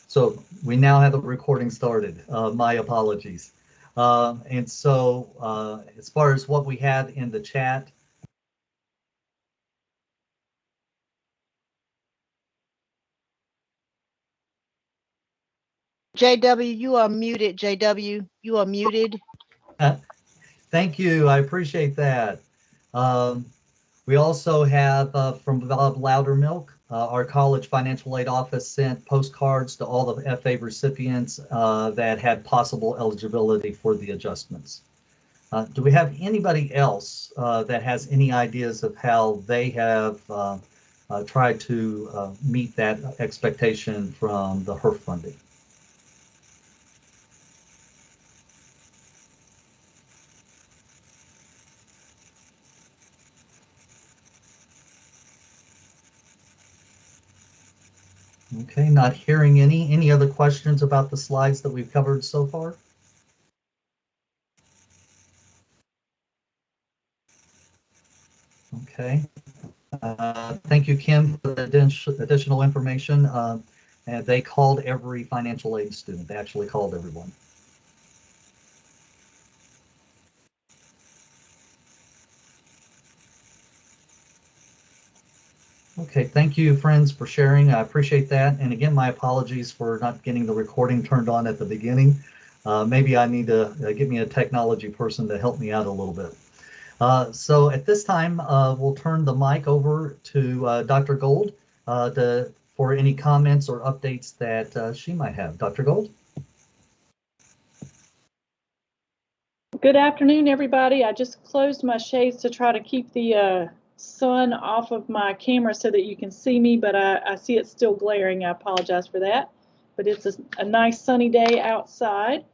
So we now have the recording started. My apologies. And so as far as what we have in the chat, JW, you are muted. JW, you are muted. Thank you. I appreciate that. We also have from Bob Loudermilk, our college financial aid office sent postcards to all the FA recipients that had possible eligibility for the adjustments. Do we have anybody else that has any ideas of how they have tried to meet that expectation from the HERF funding? Okay, not hearing any. Any other questions about the slides that we've covered so far? Okay. Thank you, Kim, for the additional information. And they called every financial aid student. They actually called everyone. Okay, thank you, friends, for sharing. I appreciate that. And again, my apologies for not getting the recording turned on at the beginning. Maybe I need to get me a technology person to help me out a little bit. So at this time, we'll turn the mic over to Dr. Gold for any comments or updates that she might have. Dr. Gold? Good afternoon, everybody. I just closed my shades to try to keep the sun off of my camera so that you can see me, but I see it's still glaring. I apologize for that, but it's a nice sunny day outside.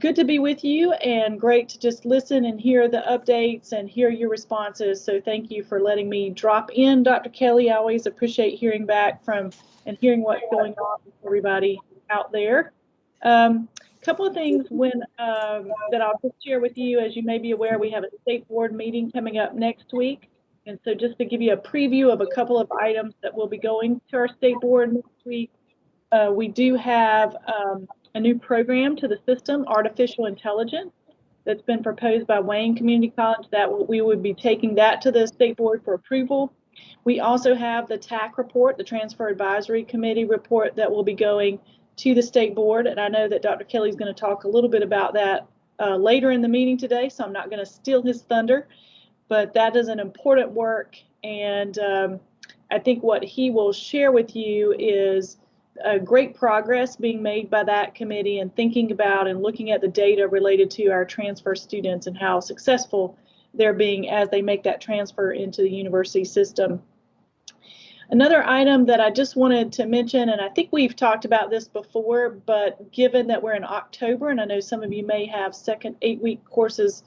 Good to be with you, and great to just listen and hear the updates and hear your responses. So thank you for letting me drop in, Dr. Kelly. I always appreciate hearing back from and hearing what's going on with everybody out there. Couple of things that I'll just share with you. As you may be aware, we have a state board meeting coming up next week. And so just to give you a preview of a couple of items that will be going to our state board next week, we do have a new program to the system, artificial intelligence, that's been proposed by Wayne Community College, that we would be taking that to the state board for approval. We also have the TAC report, the Transfer Advisory Committee report, that will be going to the state board. And I know that Dr. Kelly is going to talk a little bit about that later in the meeting today, so I'm not going to steal his thunder. But that is an important work, and I think what he will share with you is great progress being made by that committee, and thinking about and looking at the data related to our transfer students and how successful they're being as they make that transfer into the university system. Another item that I just wanted to mention, and I think we've talked about this before, but given that we're in October, and I know some of you may have second 8-week courses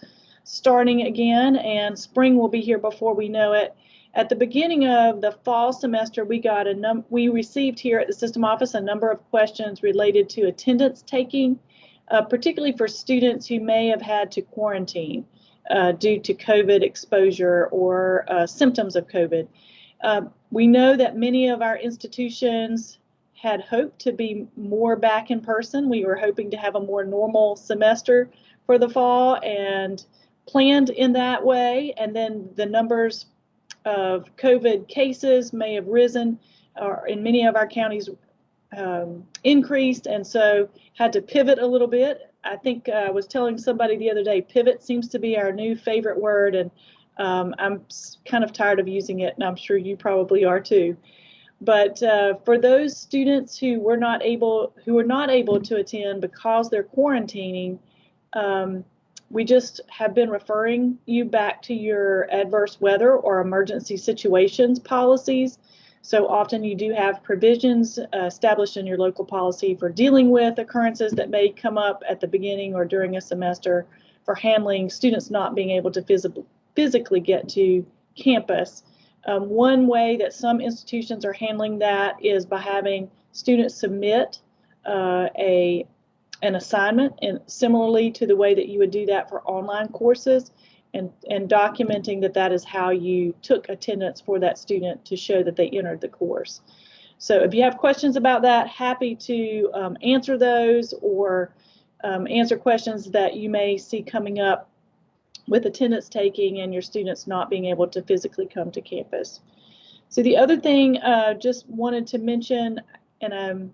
starting again, and spring will be here before we know it. At the beginning of the fall semester, we received here at the system office a number of questions related to attendance taking, particularly for students who may have had to quarantine due to COVID exposure or symptoms of COVID. We know that many of our institutions had hoped to be more back in person. We were hoping to have a more normal semester for the fall and planned in that way. And then the numbers of COVID cases may have risen, or in many of our counties increased, and so had to pivot a little bit. I think I was telling somebody the other day, pivot seems to be our new favorite word, and I'm kind of tired of using it, and I'm sure you probably are too. But for those students who were not able to attend because they're quarantining, we just have been referring you back to your adverse weather or emergency situations policies. So often you do have provisions established in your local policy for dealing with occurrences that may come up at the beginning or during a semester, for handling students not being able to physically get to campus. One way that some institutions are handling that is by having students submit an assignment, and similarly to the way that you would do that for online courses, and documenting that is how you took attendance for that student to show that they entered the course. So if you have questions about that, happy to answer those, or answer questions that you may see coming up with attendance taking and your students not being able to physically come to campus. So the other thing just wanted to mention, and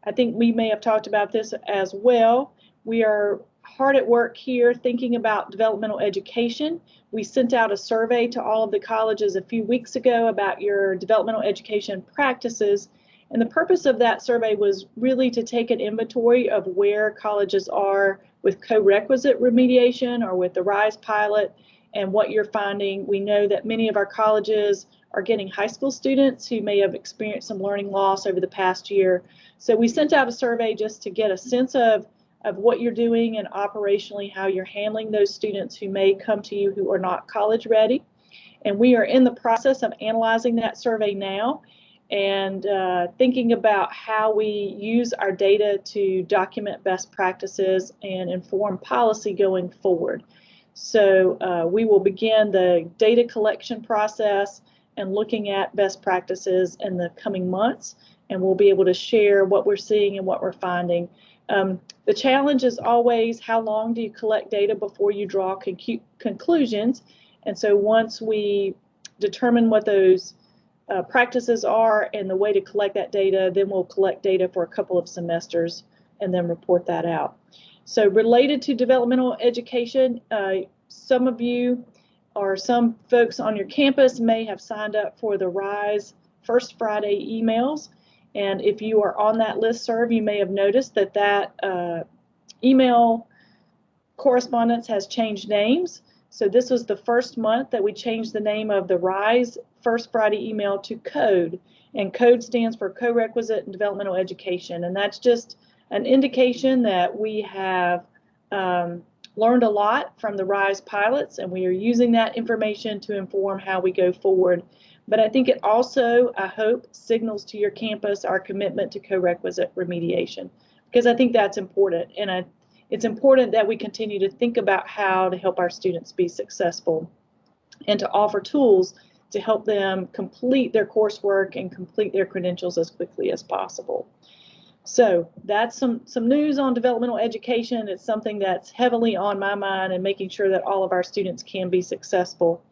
I think we may have talked about this as well, we are hard at work here thinking about developmental education. We sent out a survey to all of the colleges a few weeks ago about your developmental education practices. And the purpose of that survey was really to take an inventory of where colleges are with co-requisite remediation or with the RISE pilot and what you're finding. We know that many of our colleges are getting high school students who may have experienced some learning loss over the past year. So we sent out a survey just to get a sense of what you're doing and operationally how you're handling those students who may come to you who are not college ready. And we are in the process of analyzing that survey now and thinking about how we use our data to document best practices and inform policy going forward. So we will begin the data collection process and looking at best practices in the coming months, and we'll be able to share what we're seeing and what we're finding. The challenge is always, how long do you collect data before you draw conclusions? And so once we determine what those practices are and the way to collect that data, then we'll collect data for a couple of semesters and then report that out. So related to developmental education, some of you or some folks on your campus may have signed up for the RISE First Friday emails. And if you are on that listserv, you may have noticed that that email correspondence has changed names. So this was the first month that we changed the name of the RISE First Friday email to CODE. And CODE stands for Co-Requisite and Developmental Education. And that's just an indication that we have learned a lot from the RISE pilots, and we are using that information to inform how we go forward. But I think it also, I hope, signals to your campus our commitment to co-requisite remediation, because I think that's important. And it's important that we continue to think about how to help our students be successful and to offer tools to help them complete their coursework and complete their credentials as quickly as possible. So that's some news on developmental education. It's something that's heavily on my mind, and making sure that all of our students can be successful.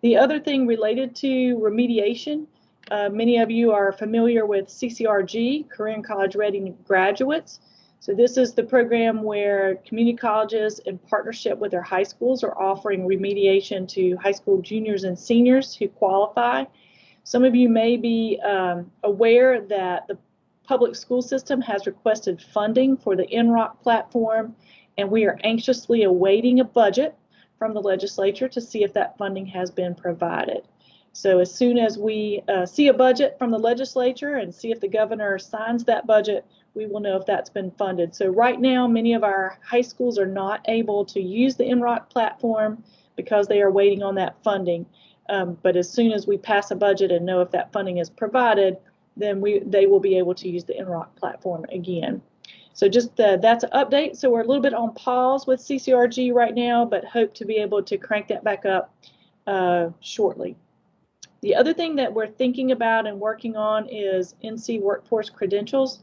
The other thing related to remediation, many of you are familiar with CCRG, Career and College Ready Graduates. So this is the program where community colleges, in partnership with their high schools, are offering remediation to high school juniors and seniors who qualify. Some of you may be aware that the public school system has requested funding for the NROC platform, and we are anxiously awaiting a budget from the legislature to see if that funding has been provided. So as soon as we see a budget from the legislature and see if the governor signs that budget, we will know if that's been funded. So right now, many of our high schools are not able to use the NROC platform because they are waiting on that funding. But as soon as we pass a budget and know if that funding is provided, then they will be able to use the NROC platform again. So just that's an update. So we're a little bit on pause with CCRG right now, but hope to be able to crank that back up shortly. The other thing that we're thinking about and working on is NC Workforce Credentials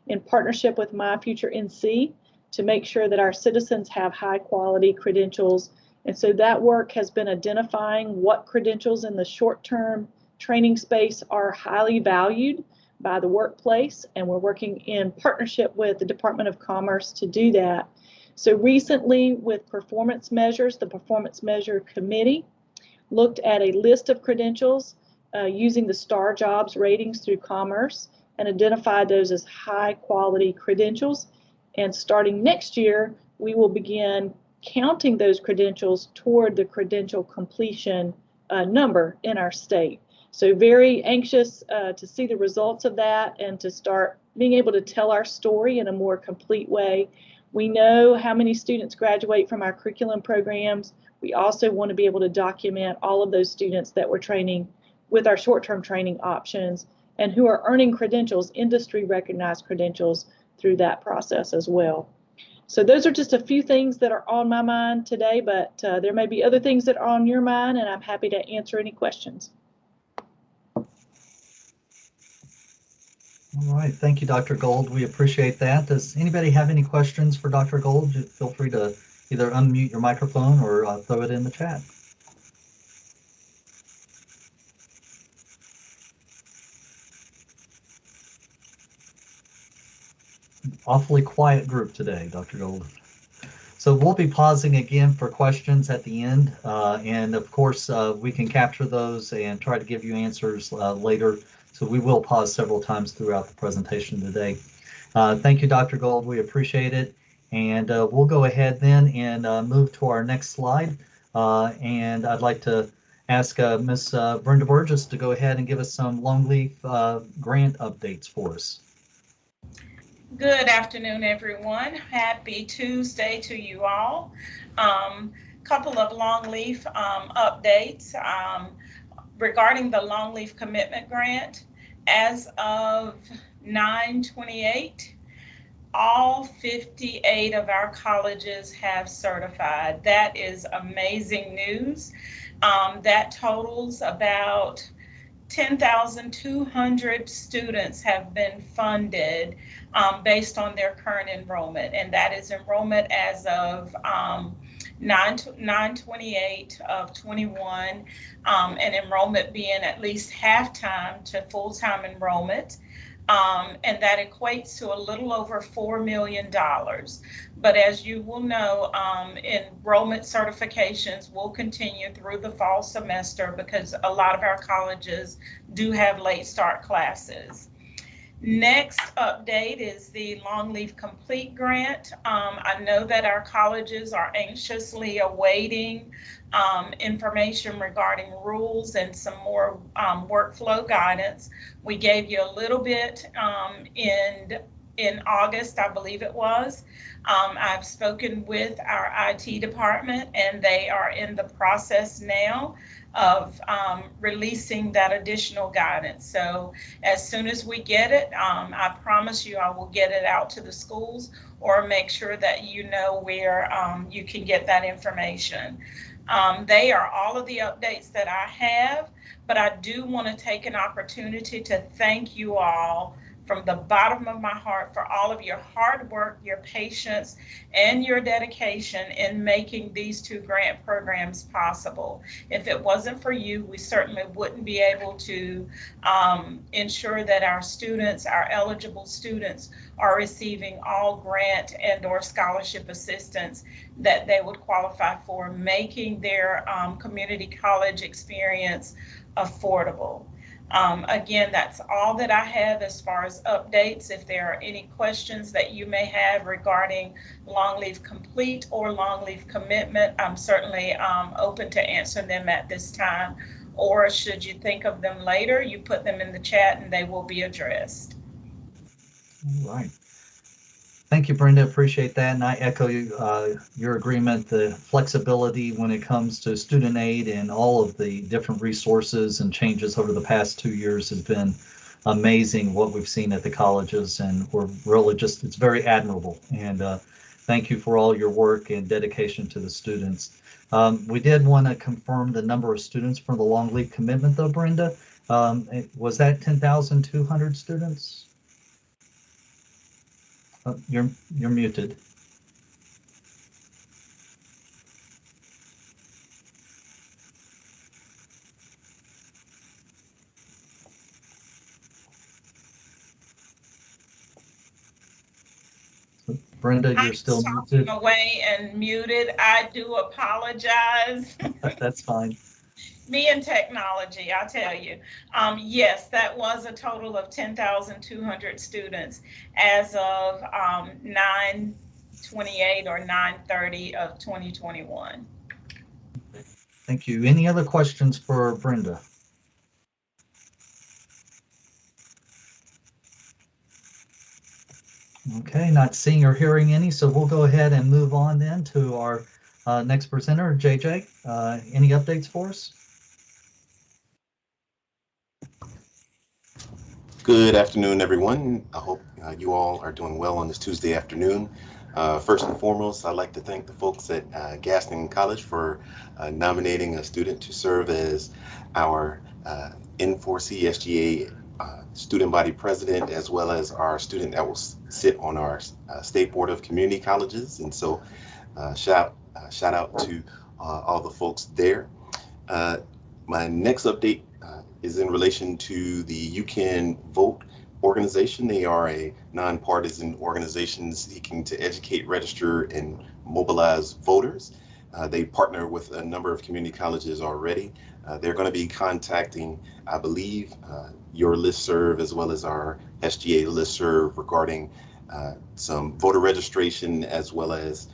in partnership with My Future NC to make sure that our citizens have high quality credentials. And so that work has been identifying what credentials in the short-term training space are highly valued by the workplace, and we're working in partnership with the Department of Commerce to do that. So recently, with performance measures, the Performance Measure Committee looked at a list of credentials using the STAR Jobs ratings through Commerce and identified those as high quality credentials. And starting next year, we will begin counting those credentials toward the credential completion number in our state. So very anxious to see the results of that and to start being able to tell our story in a more complete way. We know how many students graduate from our curriculum programs. We also want to be able to document all of those students that we're training with our short-term training options and who are earning credentials, industry recognized credentials, through that process as well. So those are just a few things that are on my mind today, but there may be other things that are on your mind, and I'm happy to answer any questions. All right, thank you, Dr. Gold. We appreciate that. Does anybody have any questions for Dr. Gold? Feel free to either unmute your microphone or throw it in the chat. Awfully quiet group today, Dr. Gold. So we'll be pausing again for questions at the end. And of course, we can capture those and try to give you answers later. So we will pause several times throughout the presentation today. Thank you, Dr. Gold. We appreciate it. And we'll go ahead then and move to our next slide. And I'd like to ask Ms. Brenda Burgess to go ahead and give us some Longleaf grant updates for us. Good afternoon, everyone. Happy Tuesday to you all. Couple of Longleaf updates regarding the Longleaf Commitment Grant. As of 9/28, all 58 of our colleges have certified. That is amazing news. That totals about 10,200 students have been funded based on their current enrollment, and that is enrollment as of 9/28 of 21, and enrollment being at least half-time to full-time enrollment. And that equates to a little over $4 million. But as you will know, enrollment certifications will continue through the fall semester because a lot of our colleges do have late start classes. Next update is the Longleaf Complete Grant. I know that our colleges are anxiously awaiting information regarding rules and some more workflow guidance. We gave you a little bit in August, I believe it was. I've spoken with our IT department, and they are in the process now of releasing that additional guidance. So as soon as we get it, I promise you I will get it out to the schools or make sure that you know where you can get that information. They are all of the updates that I have, but I do want to take an opportunity to thank you all from the bottom of my heart for all of your hard work, your patience, and your dedication in making these two grant programs possible. If it wasn't for you, we certainly wouldn't be able to ensure that our students, our eligible students, are receiving all grant and or scholarship assistance that they would qualify for, making their community college experience affordable. Again, that's all that I have as far as updates. If there are any questions that you may have regarding Longleaf Complete or Longleaf Commitment, I'm certainly open to answer them at this time. Or should you think of them later, you put them in the chat and they will be addressed. All right. Thank you, Brenda. Appreciate that. And I echo your agreement, the flexibility when it comes to student aid and all of the different resources and changes over the past 2 years has been amazing what we've seen at the colleges. And we're really just, it's very admirable. And thank you for all your work and dedication to the students. We did want to confirm the number of students for the Longleaf Commitment though, Brenda. Was that 10,200 students? Oh, you're muted. Brenda, you're still muted. I'm away and muted. I do apologize. That's fine. Me and technology, I tell you. Yes, that was a total of 10,200 students as of 9/28 or 9/30 of 2021. Thank you. Any other questions for Brenda? Okay, not seeing or hearing any, so we'll go ahead and move on then to our next presenter, JJ. Any updates for us? Good afternoon, everyone. I hope you all are doing well on this Tuesday afternoon. First and foremost, I'd like to thank the folks at Gaston College for nominating a student to serve as our N4C SGA student body president, as well as our student that will sit on our State Board of Community Colleges. And so shout out to all the folks there. My next update is in relation to the You Can Vote organization. They are a nonpartisan organization seeking to educate, register, and mobilize voters. They partner with a number of community colleges already. They're going to be contacting, I believe, your listserv as well as our SGA listserv regarding some voter registration as well as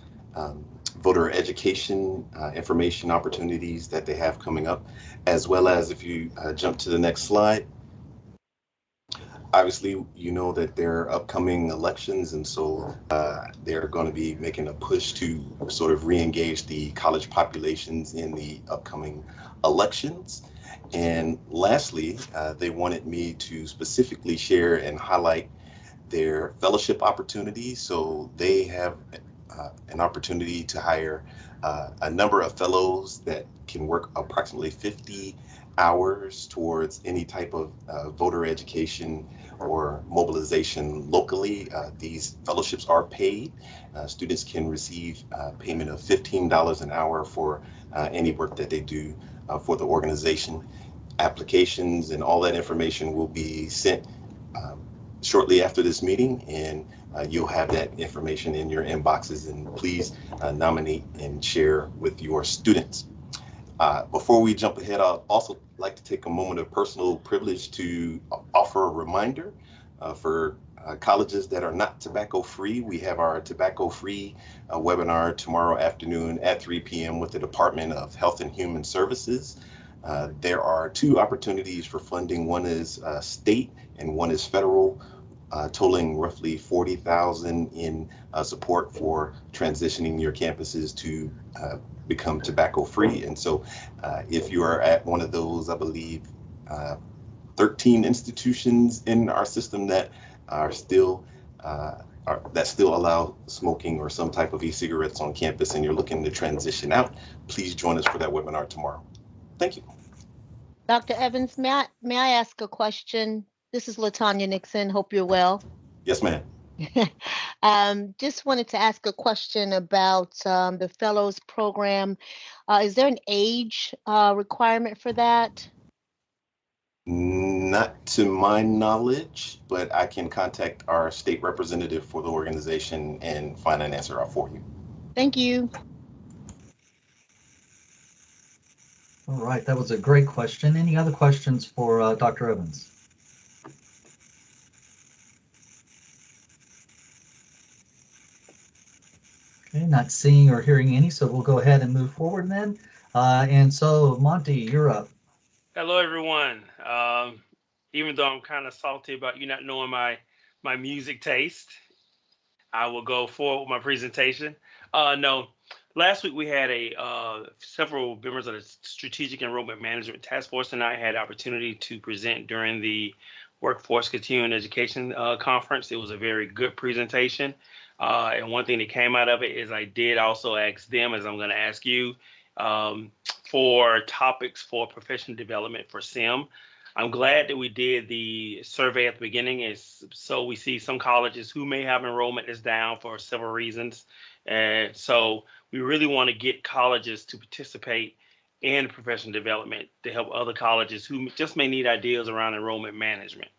voter education information opportunities that they have coming up, as well as if you jump to the next slide. Obviously, you know that there are upcoming elections, and so they're going to be making a push to sort of re-engage the college populations in the upcoming elections. And lastly, they wanted me to specifically share and highlight their fellowship opportunities. So they have an opportunity to hire a number of fellows that can work approximately 50 hours towards any type of voter education or mobilization locally. These fellowships are paid. Students can receive payment of $15 an hour for any work that they do for the organization. Applications and all that information will be sent shortly after this meeting, and you'll have that information in your inboxes, and please nominate and share with your students. Before we jump ahead, I'd also like to take a moment of personal privilege to offer a reminder for colleges that are not tobacco free. We have our tobacco free webinar tomorrow afternoon at 3 p.m. with the Department of Health and Human Services. There are two opportunities for funding. One is state and one is federal, totaling roughly $40,000 in support for transitioning your campuses to become tobacco free. And so if you are at one of those, I believe 13 institutions in our system that are still that still allow smoking or some type of e-cigarettes on campus, and you're looking to transition out, please join us for that webinar tomorrow. Thank you. Dr. Evans, may I ask a question? This is Latanya Nixon. Hope you're well. Yes, ma'am. Just wanted to ask a question about the fellows program. Is there an age requirement for that? Not to my knowledge, but I can contact our state representative for the organization and find an answer out for you. Thank you. All right, that was a great question. Any other questions for Dr. Evans? Okay, not seeing or hearing any, so we'll go ahead and move forward then. And so, Monty, you're up. Hello, everyone. Even though I'm kind of salty about you not knowing my music taste, I will go forward with my presentation. No, last week we had several members of the Strategic Enrollment Management Task Force, and I had opportunity to present during the Workforce Continuing Education Conference. It was a very good presentation. And one thing that came out of it is I did also ask them, as I'm going to ask you, for topics for professional development for SIM. I'm glad that we did the survey at the beginning, so we see some colleges who may have enrollment is down for several reasons. And so we really want to get colleges to participate in professional development to help other colleges who just may need ideas around enrollment management.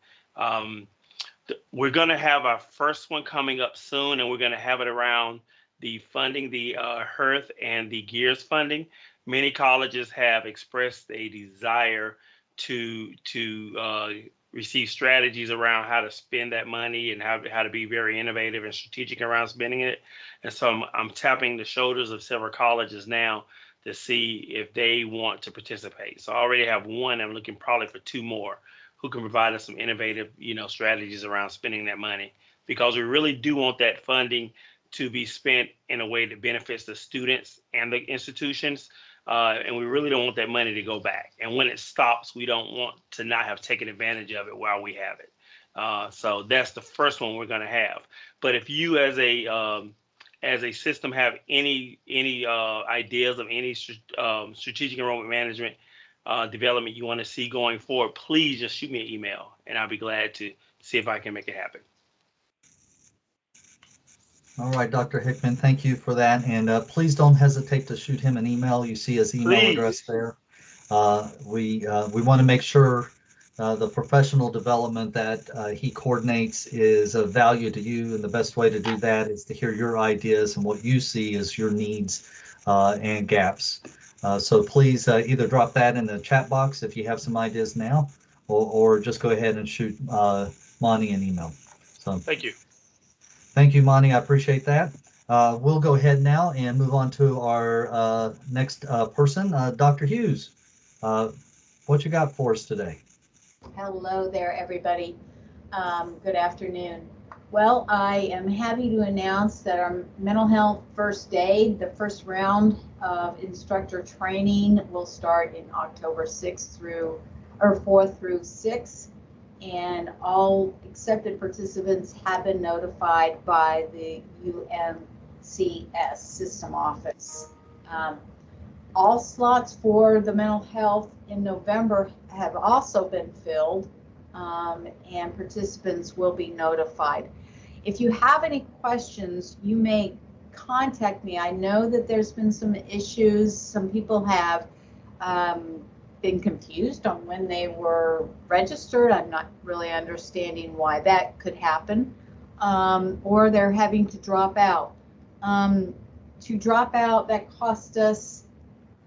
We're going to have our first one coming up soon, and we're going to have it around the funding, the HERTH and the GEARS funding. Many colleges have expressed a desire to receive strategies around how to spend that money and how to be very innovative and strategic around spending it. And so I'm tapping the shoulders of several colleges now to see if they want to participate. So I already have one. I'm looking probably for two more who can provide us some innovative, strategies around spending that money, because we really do want that funding to be spent in a way that benefits the students and the institutions. And we really don't want that money to go back. And when it stops, we don't want to not have taken advantage of it while we have it. So that's the first one we're going to have. But if you as a system have any ideas of any strategic enrollment management development you want to see going forward, please just shoot me an email, and I'll be glad to see if I can make it happen. All right, Dr. Hickman, thank you for that. And please don't hesitate to shoot him an email. You see his email address there. We want to make sure the professional development that he coordinates is of value to you. And the best way to do that is to hear your ideas and what you see as your needs and gaps. So please either drop that in the chat box if you have some ideas now, or just go ahead and shoot Monty an email. So Thank you. Thank you, Monty. I appreciate that. We'll go ahead now and move on to our next person, Dr. Hughes. What you got for us today? Hello there, everybody. Good afternoon. Well, I am happy to announce that our mental health first aid, the first round of instructor training, will start in October 4th through 6th. And all accepted participants have been notified by the UMCS system office. All slots for the mental health in November have also been filled, and participants will be notified. If you have any questions, you may contact me. I know that there's been some issues. Some people have been confused on when they were registered. I'm not really understanding why that could happen, or they're having to drop out. To drop out, that cost us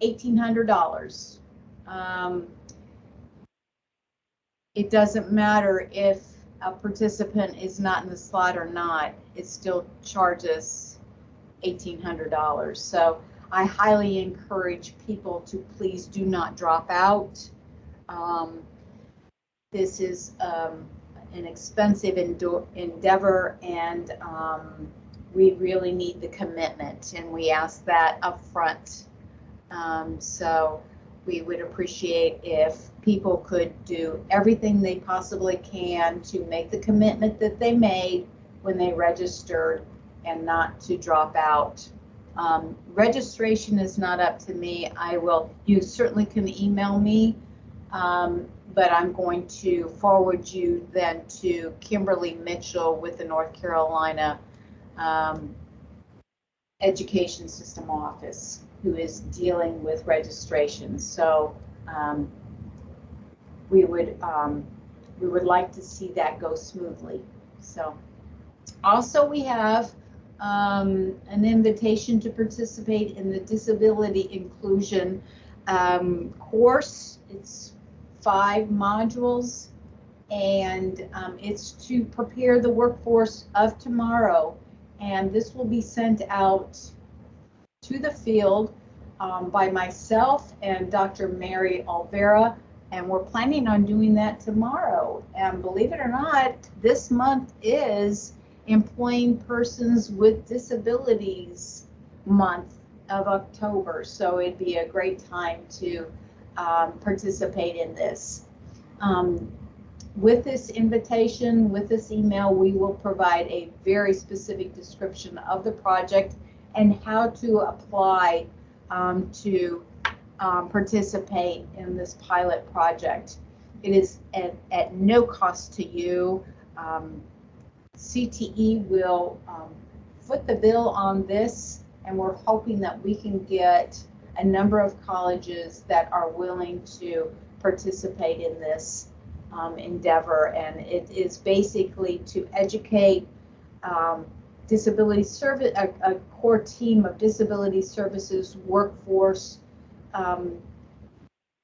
$1,800. It doesn't matter if a participant is not in the slot or not, it still charges $1,800. So I highly encourage people to please do not drop out. This is an expensive endeavor, and we really need the commitment, and we ask that up front. So we would appreciate if people could do everything they possibly can to make the commitment that they made when they registered and not to drop out. Registration is not up to me. You certainly can email me, but I'm going to forward you then to Kimberly Mitchell with the North Carolina Education System Office, who is dealing with registration. So we would like to see that go smoothly. So also we have an invitation to participate in the disability inclusion course. It's 5 modules, and it's to prepare the workforce of tomorrow. And this will be sent out to the field by myself and Dr. Mary Olvera, and we're planning on doing that tomorrow. And believe it or not, this month is Employing Persons with Disabilities Month of October, so it'd be a great time to participate in this. With this invitation, with this email, we will provide a very specific description of the project and how to apply to participate in this pilot project. It is at no cost to you. CTE will foot the bill on this, and we're hoping that we can get a number of colleges that are willing to participate in this endeavor. And it is basically to educate disability service, a core team of disability services, workforce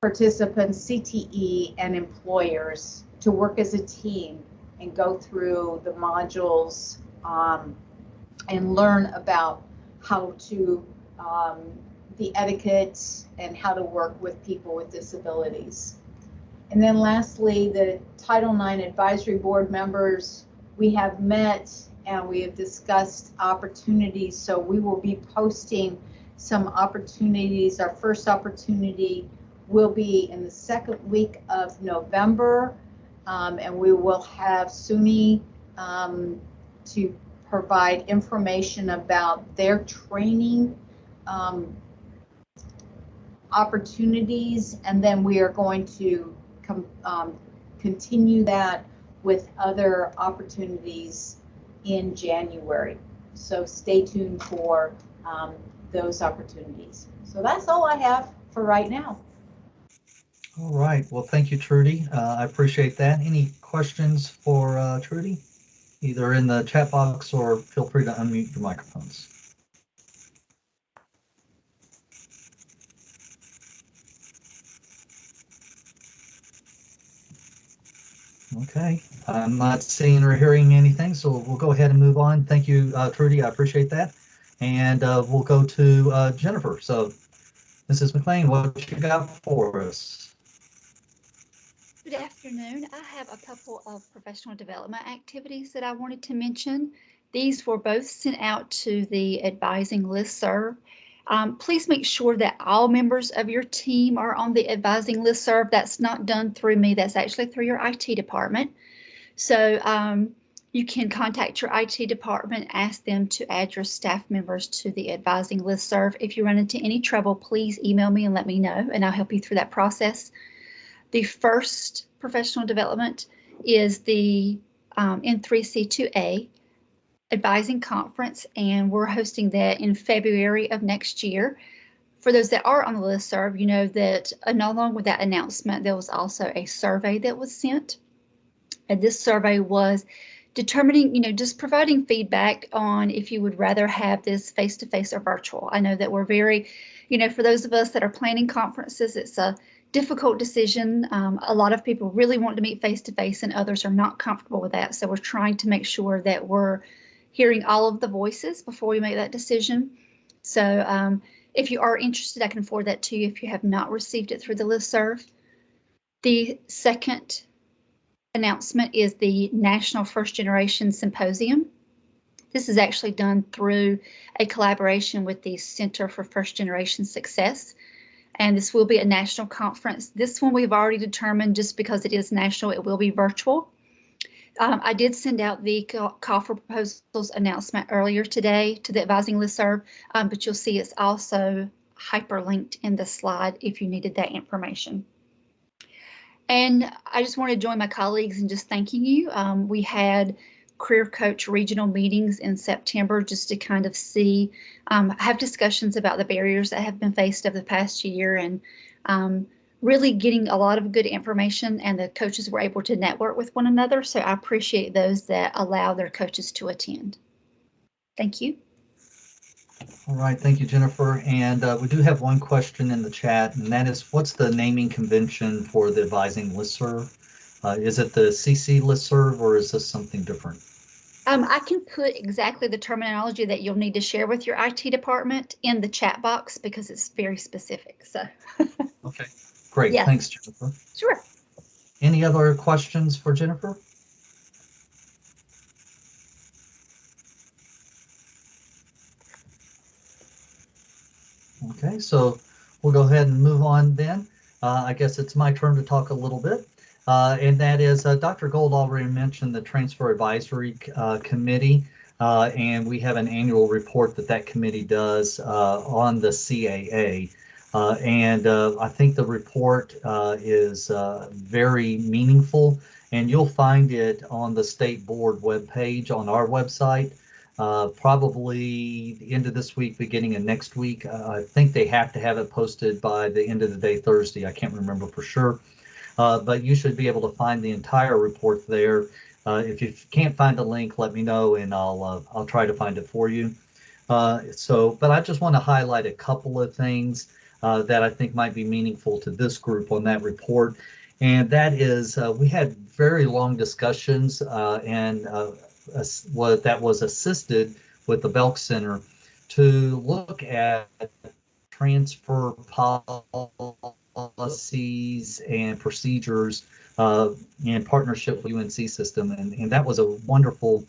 participants, CTE, and employers to work as a team and go through the modules and learn about how to the etiquette and how to work with people with disabilities. And then lastly, the Title IX Advisory Board members, we have met and we have discussed opportunities. So we will be posting some opportunities. Our first opportunity will be in the second week of November, and we will have SUNY to provide information about their training opportunities, and then we are going to continue that with other opportunities in January. So stay tuned for those opportunities. So that's all I have for right now. All right. Well, thank you, Trudy. I appreciate that. Any questions for Trudy? Either in the chat box or feel free to unmute your microphones. Okay, I'm not seeing or hearing anything, so we'll go ahead and move on. Thank you, Trudy. I appreciate that. And we'll go to Jennifer. So, Mrs. McLean, what you got for us? Good afternoon. I have a couple of professional development activities that I wanted to mention. These were both sent out to the advising listserv. Please make sure that all members of your team are on the advising listserv. That's not done through me. That's actually through your IT department. So you can contact your IT department, ask them to add your staff members to the advising listserv. If you run into any trouble, please email me and let me know, and I'll help you through that process. The first professional development is the N3C2A Advising Conference, and we're hosting that in February of next year. For those that are on the listserv, you know that along with that announcement, there was also a survey that was sent. And this survey was determining, just providing feedback on if you would rather have this face-to-face or virtual. I know that we're very, for those of us that are planning conferences, it's a difficult decision. A lot of people really want to meet face-to-face and others are not comfortable with that. So we're trying to make sure that we're hearing all of the voices before we make that decision. So if you are interested, I can forward that to you if you have not received it through the listserv. The second announcement is the National First Generation Symposium. This is actually done through a collaboration with the Center for First Generation Success. And this will be a national conference. This one we've already determined, just because it is national, it will be virtual. I did send out the call for proposals announcement earlier today to the advising listserv, but you'll see it's also hyperlinked in the slide if you needed that information. And I just want to join my colleagues in just thanking you. We had Career Coach regional meetings in September just to kind of see, have discussions about the barriers that have been faced over the past year, and really getting a lot of good information, and the coaches were able to network with one another. So I appreciate those that allow their coaches to attend. Thank you. All right, thank you, Jennifer. And we do have one question in the chat, and that is, what's the naming convention for the advising listserv? Is it the CC listserv, or is this something different? I can put exactly the terminology that you'll need to share with your IT department in the chat box because it's very specific. So. Okay, great. Yes. Thanks, Jennifer. Sure. Any other questions for Jennifer? Okay, so we'll go ahead and move on then. I guess it's my turn to talk a little bit. And that is, Dr. Gold already mentioned the Transfer Advisory Committee, and we have an annual report that committee does on the CAA. And I think the report is very meaningful, and you'll find it on the State Board webpage on our website. Probably the end of this week, beginning of next week. I think they have to have it posted by the end of the day Thursday. I can't remember for sure. But you should be able to find the entire report there. If you can't find a link, let me know, and I'll try to find it for you. But I just want to highlight a couple of things that I think might be meaningful to this group on that report. And that is, we had very long discussions and that was assisted with the Belk Center to look at transfer policies and procedures in partnership with UNC system, and that was a wonderful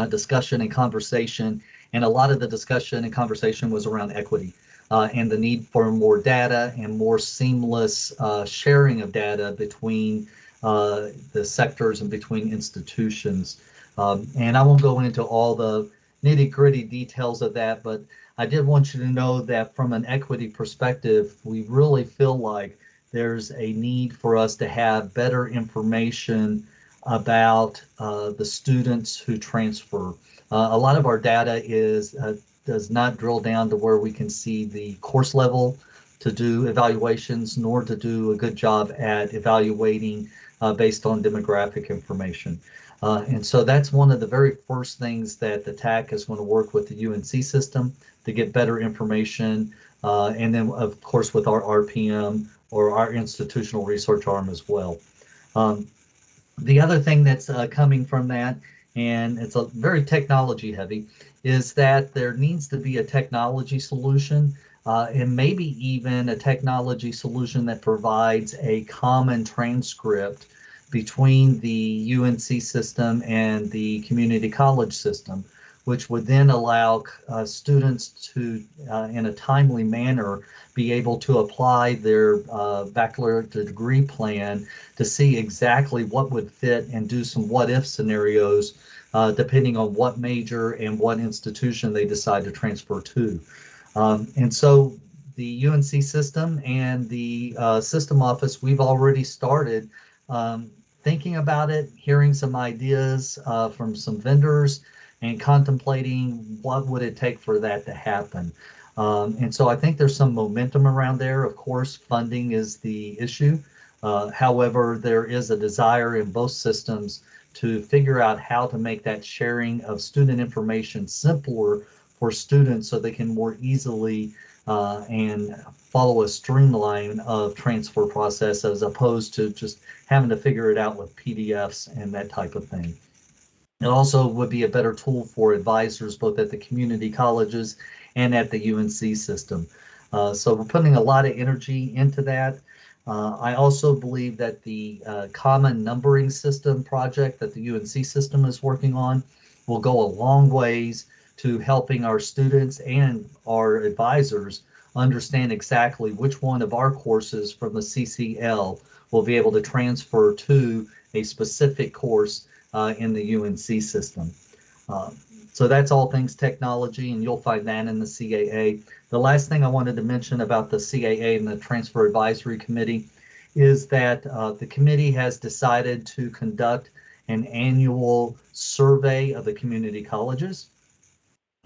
discussion and conversation, and a lot of the discussion and conversation was around equity and the need for more data and more seamless sharing of data between the sectors and between institutions. And I won't go into all the nitty-gritty details of that, but I did want you to know that from an equity perspective, we really feel like there's a need for us to have better information about the students who transfer. A lot of our data does not drill down to where we can see the course level to do evaluations, nor to do a good job at evaluating based on demographic information. And so that's one of the very first things that the TAC is going to work with the UNC system to get better information. And then, of course, with our RPM or our institutional research arm as well. The other thing that's coming from that, and it's a very technology heavy, is that there needs to be a technology solution and maybe even a technology solution that provides a common transcript between the UNC system and the community college system, which would then allow students to, in a timely manner, be able to apply their baccalaureate degree plan to see exactly what would fit and do some what-if scenarios depending on what major and what institution they decide to transfer to. And so the UNC system and the system office, we've already started thinking about it, hearing some ideas from some vendors, and contemplating what would it take for that to happen. And so I think there's some momentum around there. Of course, funding is the issue. However, there is a desire in both systems to figure out how to make that sharing of student information simpler for students so they can more easily and follow a streamline of transfer process as opposed to just having to figure it out with PDFs and that type of thing. It also would be a better tool for advisors both at the community colleges and at the UNC system. So we're putting a lot of energy into that. I also believe that the common numbering system project that the UNC system is working on will go a long ways to helping our students and our advisors understand exactly which one of our courses from the CCL will be able to transfer to a specific course in the UNC system. So that's all things technology, and you'll find that in the CAA. The last thing I wanted to mention about the CAA and the Transfer Advisory Committee is that the committee has decided to conduct an annual survey of the community colleges.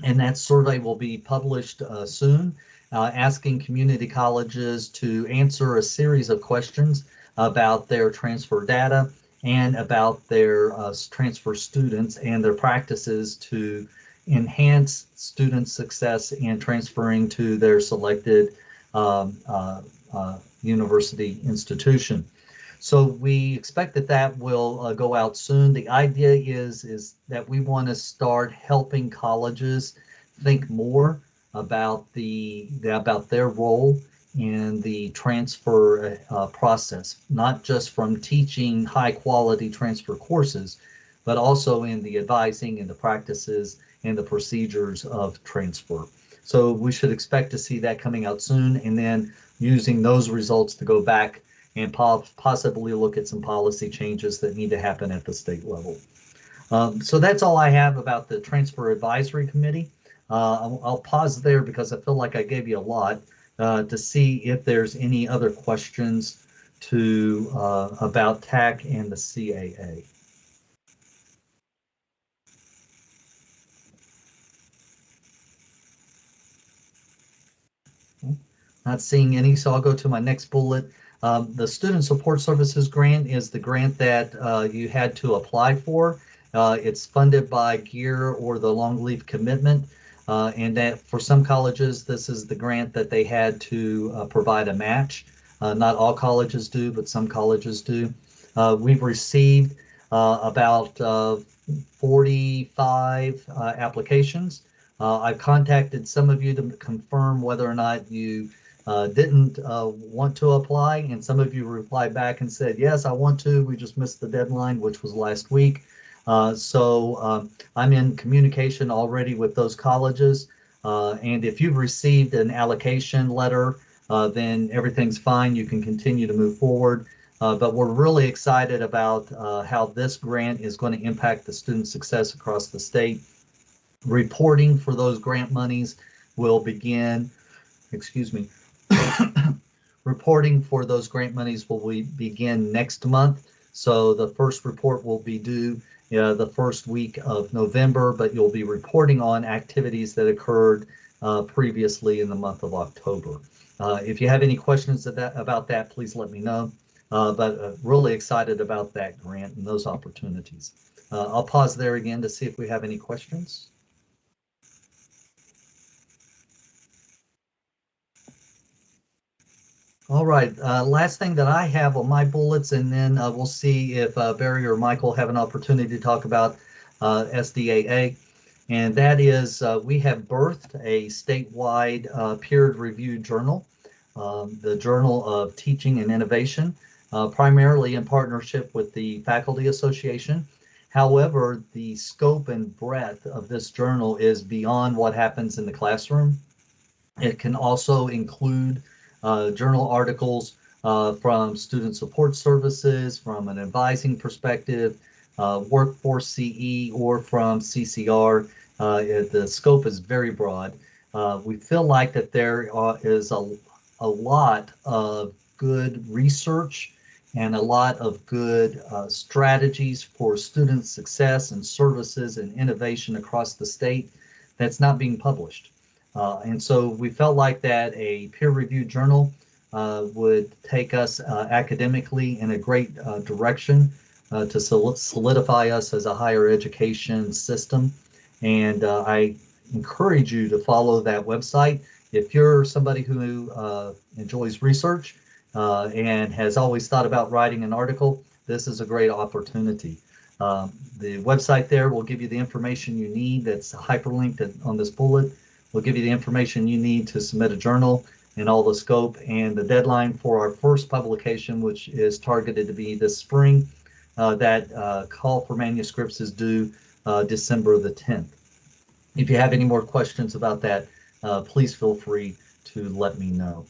And that survey will be published soon, asking community colleges to answer a series of questions about their transfer data and about their transfer students and their practices to enhance student success in transferring to their selected university institution. So we expect that that will go out soon. The idea is that we want to start helping colleges think more about their role in the transfer process, not just from teaching high quality transfer courses, but also in the advising and the practices and the procedures of transfer. So we should expect to see that coming out soon, and then using those results to go back and possibly look at some policy changes that need to happen at the state level. So that's all I have about the Transfer Advisory Committee. I'll pause there because I feel like I gave you a lot to see if there's any other questions about TAC and the CAA. Not seeing any, so I'll go to my next bullet. The Student Support Services Grant is the grant that you had to apply for. It's funded by GEAR or the Long Leave Commitment, and that for some colleges, this is the grant that they had to provide a match. Not all colleges do, but some colleges do. We've received about 45 applications. I've contacted some of you to confirm whether or not you didn't want to apply, and some of you replied back and said, yes, I want to. We just missed the deadline, which was last week. So I'm in communication already with those colleges. And if you've received an allocation letter, then everything's fine. You can continue to move forward. But we're really excited about how this grant is going to impact the student success across the state. Reporting for those grant monies will begin, excuse me, reporting for those grant monies will begin next month. So the first report will be due the first week of November, but you'll be reporting on activities that occurred previously in the month of October. If you have any questions about that, please let me know. But really excited about that grant and those opportunities. I'll pause there again to see if we have any questions. All right, last thing that I have on my bullets, and then we'll see if Barry or Michael have an opportunity to talk about SDAA. And that is, we have birthed a statewide peer-reviewed journal, the Journal of Teaching and Innovation, primarily in partnership with the Faculty Association. However, the scope and breadth of this journal is beyond what happens in the classroom. It can also include journal articles from student support services, from an advising perspective, workforce CE, or from CCR. The scope is very broad. We feel like that there is a lot of good research and a lot of good strategies for student success and services and innovation across the state that's not being published. And so we felt like that a peer-reviewed journal would take us academically in a great direction to solidify us as a higher education system. And I encourage you to follow that website. If you're somebody who enjoys research and has always thought about writing an article, this is a great opportunity. The website there will give you the information you need that's hyperlinked on this bullet. We'll give you the information you need to submit a journal and all the scope and the deadline for our first publication, which is targeted to be this spring. That call for manuscripts is due December the 10th. If you have any more questions about that, please feel free to let me know.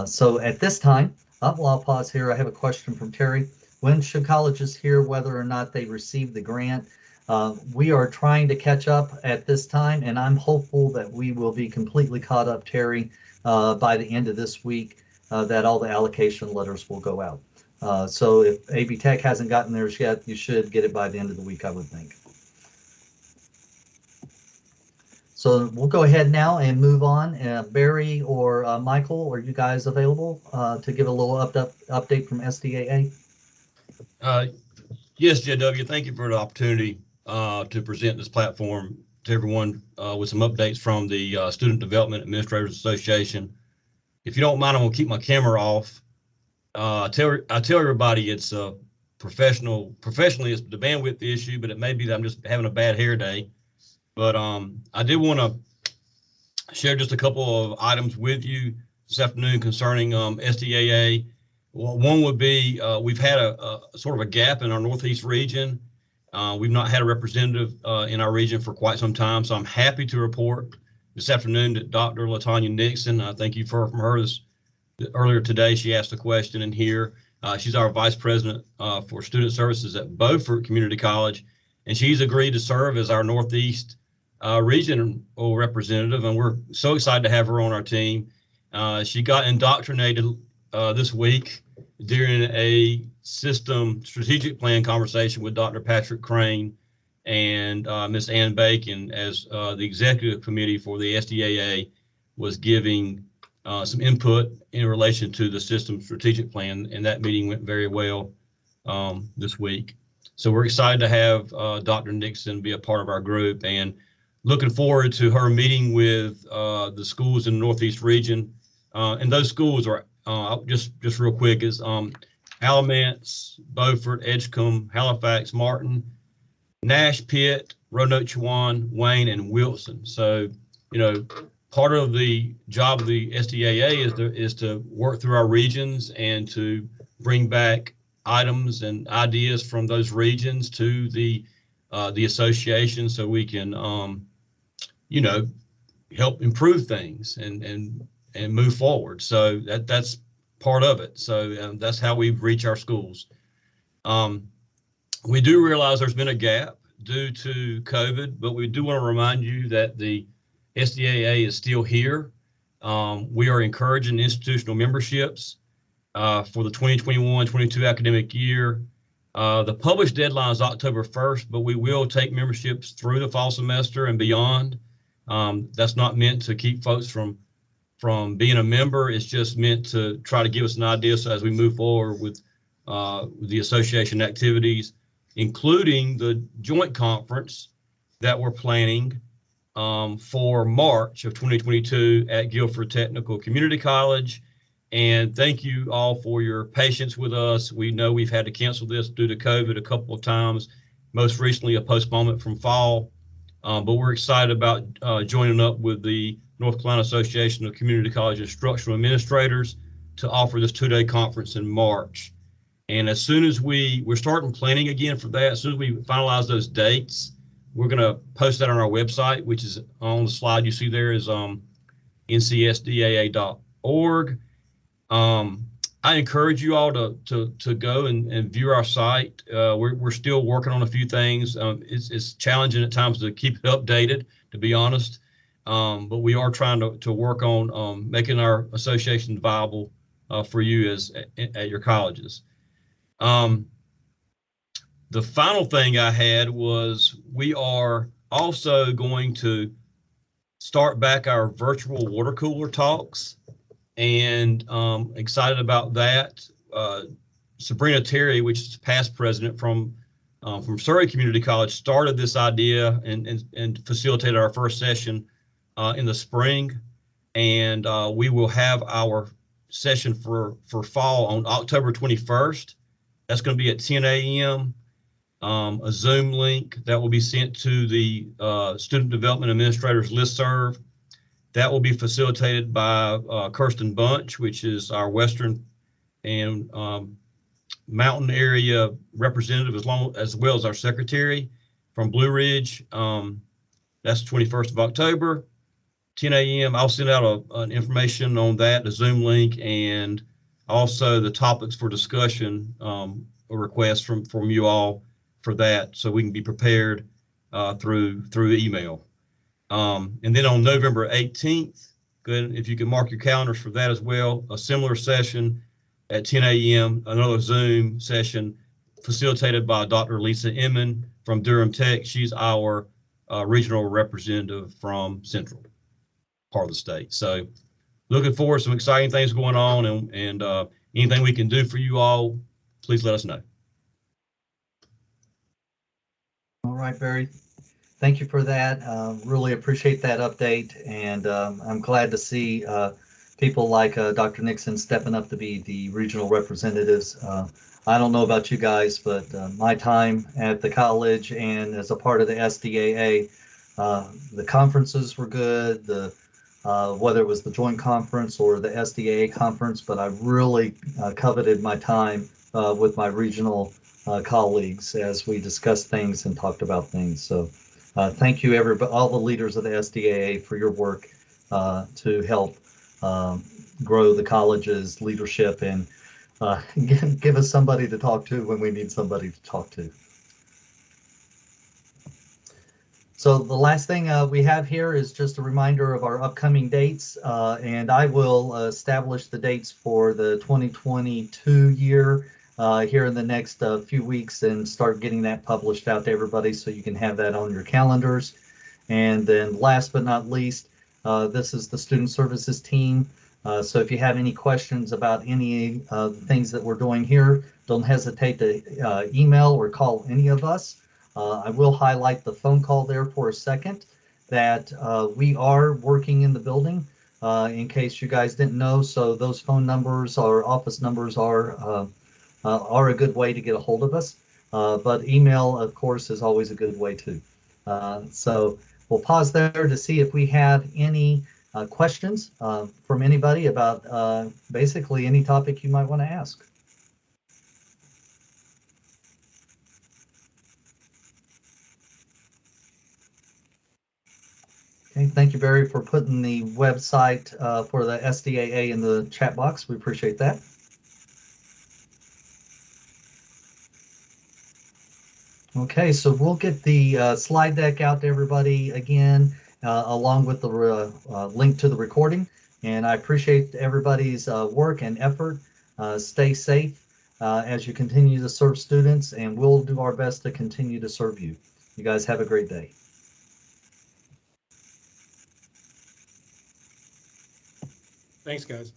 So at this time, I'll pause here. I have a question from Terry. When should colleges hear whether or not they received the grant? We are trying to catch up at this time, and I'm hopeful that we will be completely caught up, Terry, by the end of this week, that all the allocation letters will go out. So if AB Tech hasn't gotten theirs yet, you should get it by the end of the week, I would think. So we'll go ahead now and move on. Barry or Michael, are you guys available to give a little update from SDAA? Yes, JW, thank you for the opportunity to present this platform to everyone with some updates from the Student Development Administrators Association. If you don't mind, I'm gonna keep my camera off. I tell everybody it's professionally it's the bandwidth issue, but it may be that I'm just having a bad hair day. But I did want to share just a couple of items with you this afternoon concerning SDAA. Well, one would be we've had a sort of a gap in our Northeast region. We've not had a representative in our region for quite some time, so I'm happy to report this afternoon that Dr. LaTanya Nixon, thank you from her earlier today. She asked a question in here. She's our Vice President for Student Services at Beaufort Community College, and she's agreed to serve as our Northeast regional representative, and we're so excited to have her on our team. She got indoctrinated this week during a system strategic plan conversation with Dr. Patrick Crane and Ms. Ann Bacon as the executive committee for the SDAA was giving some input in relation to the system strategic plan, and that meeting went very well this week. So we're excited to have Dr. Nixon be a part of our group, and looking forward to her meeting with the schools in the Northeast region. And those schools are just real quick is Alamance, Beaufort, Edgecombe, Halifax, Martin, Nash, Pitt, Roanoke, Chowan, Wayne, and Wilson. So, you know, part of the job of the SDAA is to work through our regions and to bring back items and ideas from those regions to the association, so we can, you know, help improve things and move forward. So that's part of it. So that's how we reach our schools. We do realize there's been a gap due to COVID, but we do want to remind you that the SDAA is still here. We are encouraging institutional memberships for the 2021-22 academic year. The published deadline is October 1st, but we will take memberships through the fall semester and beyond. That's not meant to keep folks from being a member. It's just meant to try to give us an idea so as we move forward with the association activities, including the joint conference that we're planning for March of 2022 at Guilford Technical Community College. And thank you all for your patience with us. We know we've had to cancel this due to COVID a couple of times, most recently a postponement from fall. But we're excited about joining up with the North Carolina Association of Community College Instructional Administrators to offer this two-day conference in March. And as soon as we're starting planning again for that, as soon as we finalize those dates, we're going to post that on our website, which is on the slide you see there is ncsdaa.org. I encourage you all to go and view our site. We're still working on a few things. It's challenging at times to keep it updated, to be honest. But we are trying to work on making our association viable for you at your colleges. The final thing I had was we are also going to start back our virtual water cooler talks, and excited about that. Sabrina Terry, which is past president from Surrey Community College, started this idea and facilitated our first session in the spring. And we will have our session for fall on October 21st. That's going to be at 10 a.m. A Zoom link that will be sent to the Student Development Administrators listserv. That will be facilitated by Kirsten Bunch, which is our Western and Mountain Area representative, as well as our secretary from Blue Ridge. That's the 21st of October, 10 a.m. I'll send out an information on that, the Zoom link, and also the topics for discussion, a request from you all for that, so we can be prepared through email. And then on November 18th, good, if you can mark your calendars for that as well, a similar session at 10 a.m., another Zoom session facilitated by Dr. Lisa Inman from Durham Tech. She's our regional representative from Central part of the state. So looking forward to some exciting things going on, and anything we can do for you all, please let us know. All right, Barry. Thank you for that. Really appreciate that update, and I'm glad to see people like Dr. Nixon stepping up to be the regional representatives. I don't know about you guys, but my time at the college and as a part of the SDAA, the conferences were good, whether it was the joint conference or the SDAA conference, but I really coveted my time with my regional colleagues as we discussed things and talked about things. So thank you, all the leaders of the SDAA, for your work to help grow the college's leadership and give us somebody to talk to when we need somebody to talk to. So the last thing we have here is just a reminder of our upcoming dates, and I will establish the dates for the 2022 year here in the next few weeks and start getting that published out to everybody so you can have that on your calendars. And then last but not least, this is the student services team. So if you have any questions about any of the things that we're doing here, don't hesitate to email or call any of us. I will highlight the phone call there for a second, that we are working in the building in case you guys didn't know. So those phone numbers, our office numbers, are a good way to get a hold of us. But email, of course, is always a good way too. So we'll pause there to see if we have any questions from anybody about basically any topic you might want to ask. Okay, thank you, Barry, for putting the website for the SDAA in the chat box. We appreciate that. Okay, so we'll get the slide deck out to everybody again, along with the link to the recording. And I appreciate everybody's work and effort. Stay safe as you continue to serve students, and we'll do our best to continue to serve you. You guys have a great day. Thanks, guys.